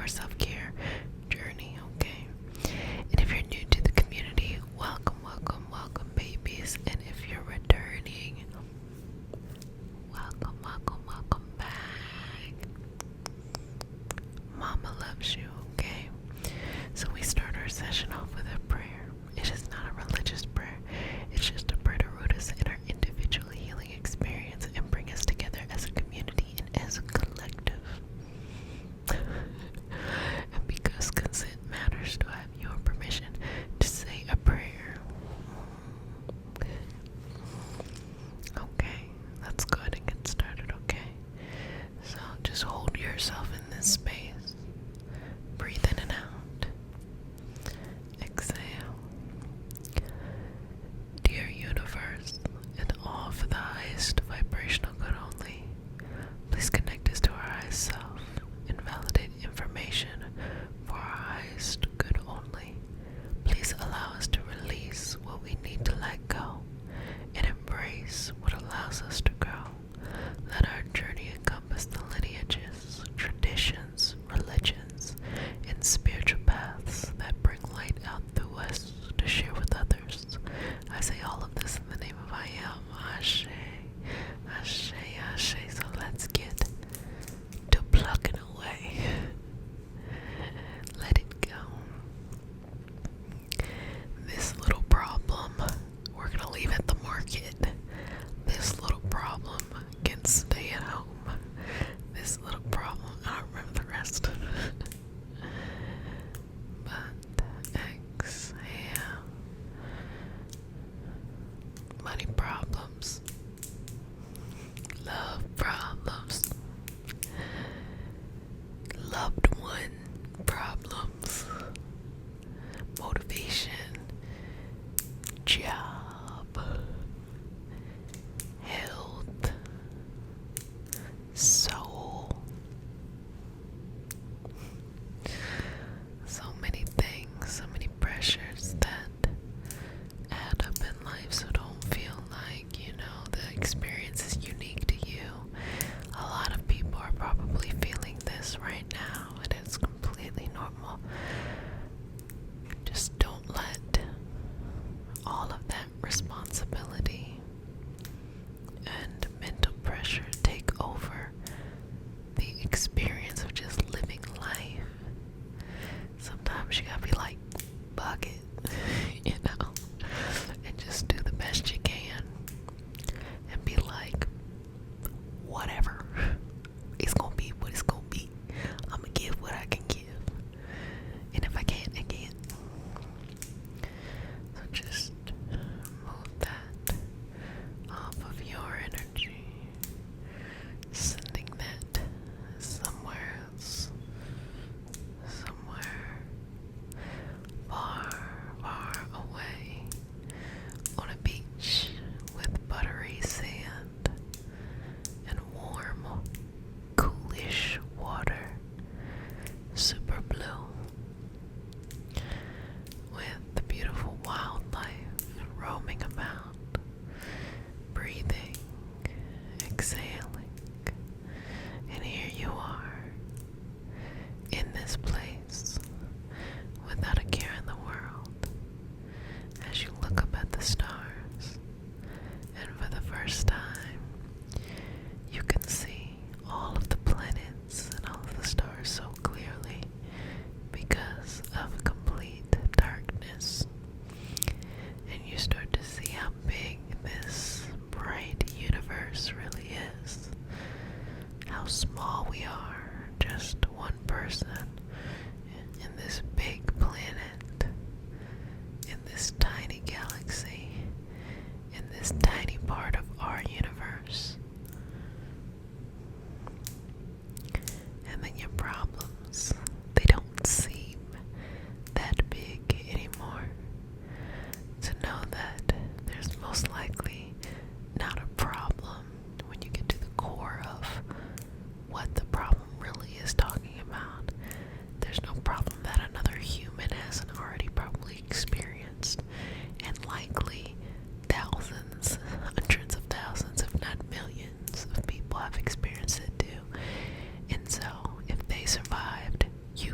our self-care journey, okay? And if you're new to the community, welcome, welcome, welcome, babies. And if you're returning, welcome, welcome, welcome back. Mama loves you, okay? So we start our session off with a prayer. It is not a religious prayer. It's just a prayer to root us in our individual healing experience and bring us together as a community and as a collective. And because consent matters, do I have your permission to say a prayer? Okay, let's go ahead and get started, okay? So just hold yourself in this space. Breathe in and out. Exhale. Dear universe, and all for the highest vibrational good only, please connect us to our highest self and validate information for our highest good only. Please allow us to release what we need to let go and embrace what allows us to grow. Let our journey encompass the lineages, traditions, religions, and spiritual paths that bring light out through us to share with others. I say all of this in the name of I am. Ashe, Ashe, Ashe. So let's get to plucking away. Let it go. This little problem, we're gonna leave at the market. This little problem can stay at home. This little problem, I don't remember the rest. But exhale. Money problems, love problems, loved one problems, motivation, job, health, soul. So many things, so many pressures that add up in life, so don't feel like, the experience is unique to you. A lot of people are probably feeling this right now, and it's completely normal. Just don't let all of that responsibility and mental pressure take over the experience of just living life. Sometimes you gotta be like, fuck it, and just do the best you can and be like, whatever, it's gonna be what it's gonna be. I'm gonna give what I can give, and if I can't, I can't. So just move that off of your energy, sending that somewhere else, somewhere far, far away, on a beach with buttery sand and warm, coolish water, super blue, with the beautiful wildlife roaming about, breathing, exhaling, and here you are, in this place, without a care in the world, as you look up at the stars, and for the first time, you can see all of the planets and all of the stars so clearly because of complete darkness. And you start to see how big this bright universe really is. How small we are, just one person in this big planet, in this tiny galaxy, in this tiny part of our universe. And then your problems, they don't seem that big anymore. To know that there's most likely not a problem when you get to the core of what the problem really is talking about. There's no problem that another human hasn't already probably experienced, and likely thousands, hundreds of thousands, if not millions of people have experienced it too. And so if they survived, you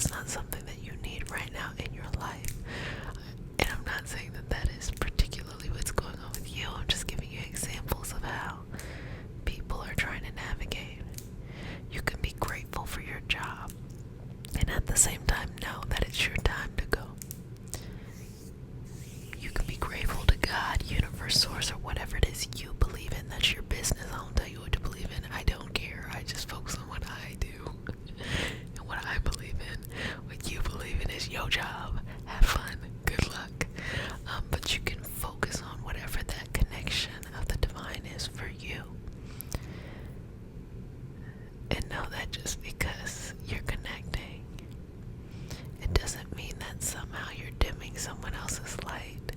that's not something that you need right now in your life. And I'm not saying that that is particularly what's going on with you. I'm just giving you examples of how people are trying to navigate. You can be grateful for your job and at the same time know that it's your time to go. You can be grateful to God, universe, source, or whatever it is you believe in. That's your business. I don't tell you what to believe in. I don't care. I just focus on what I do and what I believe in. What you believe in is your job. Have fun. Good luck. But you can focus on whatever that connection of the divine is for you. And know that just because you're connecting, it doesn't mean that somehow you're dimming someone else's light,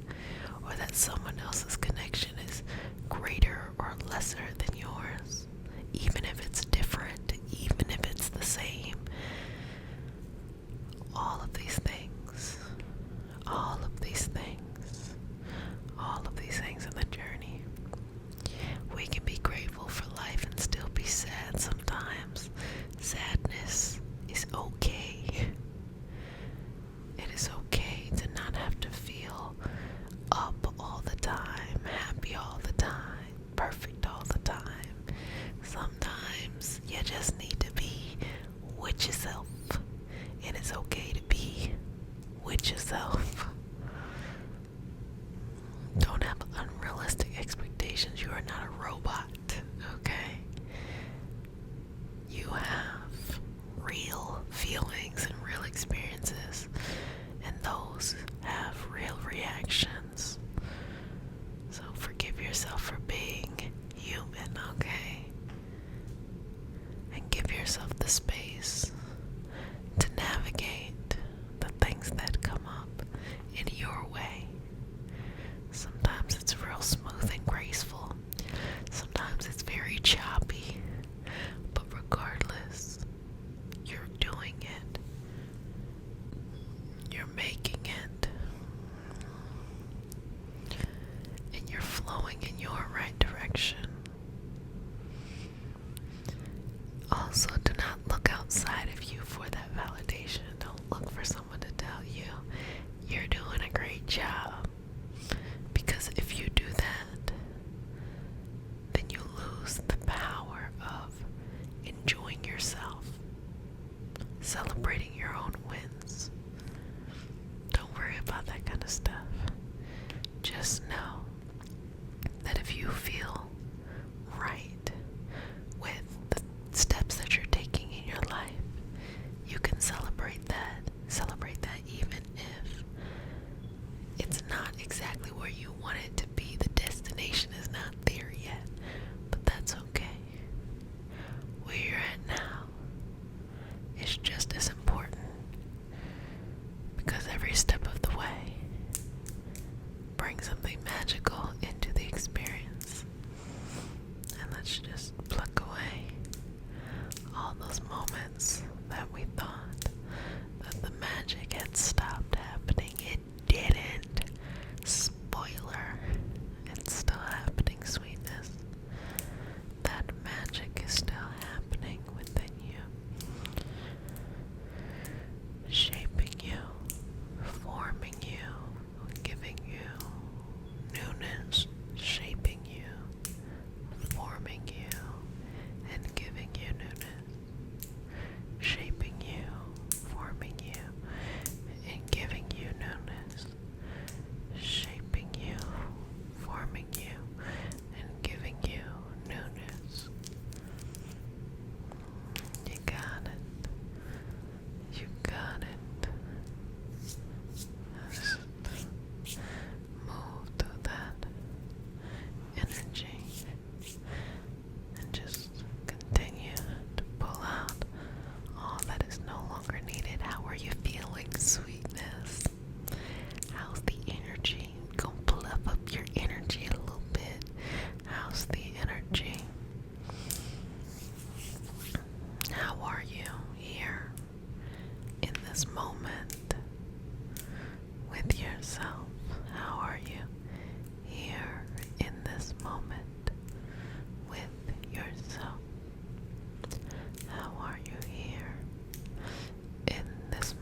or that someone else's connection is greater or lesser than yours, even if it's different, even if it's the same. All of these things, all of these things, all of these things in the journey. We can be grateful for life and still be sad sometimes. Sadness is okay. It is okay to not have to feel up all the time, happy all the time, perfect all the time. Sometimes you just need to be with yourself, and it's okay to be with yourself. Don't have unrealistic expectations. You are not a robot, okay? You have real feelings and real experiences, and those have real reactions. So forgive yourself for being human, okay? And give yourself the space to navigate the things that come up in your way. Sometimes it's real smooth and graceful. Sometimes it's very choppy. But regardless, you're doing it. You're making it. And you're flowing in your right direction. Also, do not look outside of you for that validation. Don't look for someone to tell you you're doing a great job. Because if you do that, then you lose the power of enjoying yourself, celebrating your own wins. Don't worry about that kind of stuff. Just know that if you feel right with the steps that you're taking in your life, you can celebrate that. Celebrate that even if it's not exactly where you want it to be. The destination is not there yet, but that's okay. Where you're at now is just as important, because every step of the way brings something magical into the experience. And let's just pluck away all those moments that we thought that the magic had stopped happening. It didn't. Spoiler. It's still happening, sweetness. That magic is still happening within you. Shaping you, forming you, giving you newness, shaping you, forming you, and giving you newness. Shaping you, forming you, and giving you newness. Shaping you, forming you, and giving you newness. You got it. You got it. Just move through that energy and just continue to pull out all that is no longer needed. How are you feeling, sweetness? How's the energy? Go pull up your energy a little bit. How's the energy? How are you here in this moment with yourself? How are you here in this moment with yourself? How are you here in this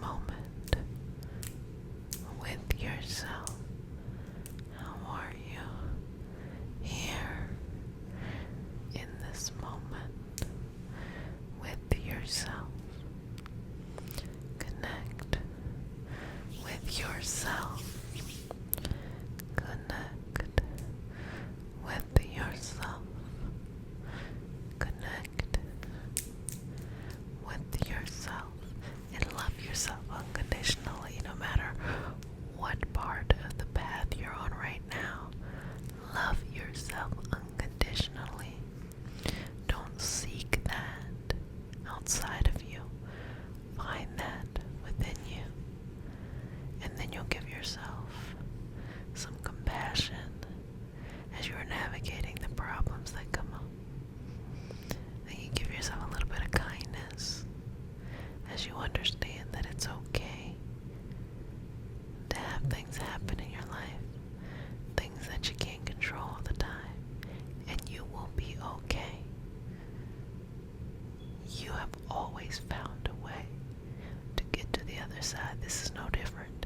side, this is no different.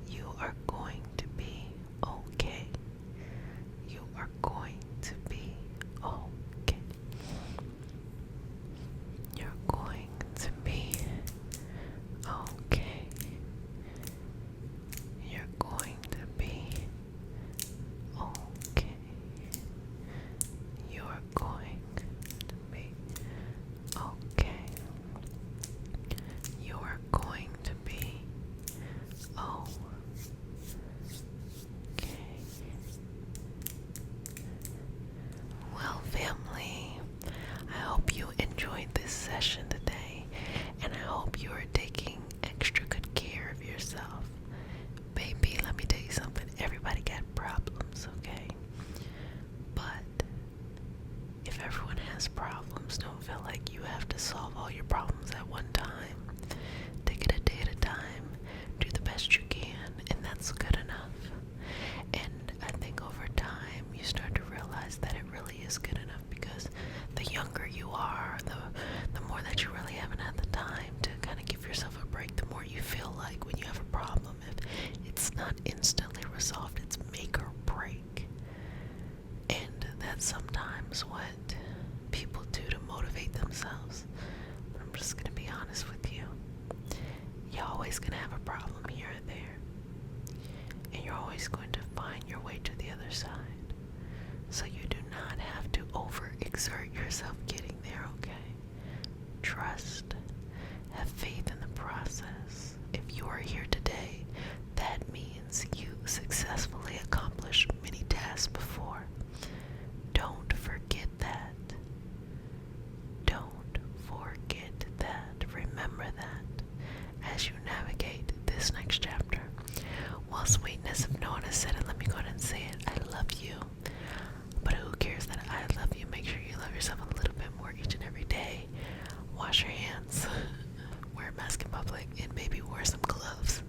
You are going to be okay. You are going to be okay. You're going to be okay. You're going to be okay. You're going to be okay. You are going to be okay. Well, family, I hope you enjoyed this session today, and I hope you are taking extra good care of yourself. Baby, let me tell you something. Everybody got problems, okay? But if everyone has problems, don't feel like you have to solve all your problems at one time. Take it a day at a time. Do the best you can, and that's good enough. And I think over time, you start to realize that it really is good enough, because the younger you are, the more that you really haven't had the time to kind of give yourself a break, the more you feel like when you have a problem, if it's not instantly resolved, it's make or break. And that's sometimes what people do to motivate themselves. But I'm just gonna be honest with you. You're always gonna have a problem here and there. And you're always going to find your way to the other side. So you do not have to overexert yourself getting there, okay? Trust. Have faith in the process. If you are here today, that means you successfully accomplished many tasks before. Don't forget that. Don't forget that. Remember that as you navigate this next chapter. Well, sweetness, if no one has said it, let me go ahead and say it. I love you. But who cares that I love you? Make sure you love yourself a little bit more each and every day. Wash your hands. Wear a mask in public, and maybe wear some gloves.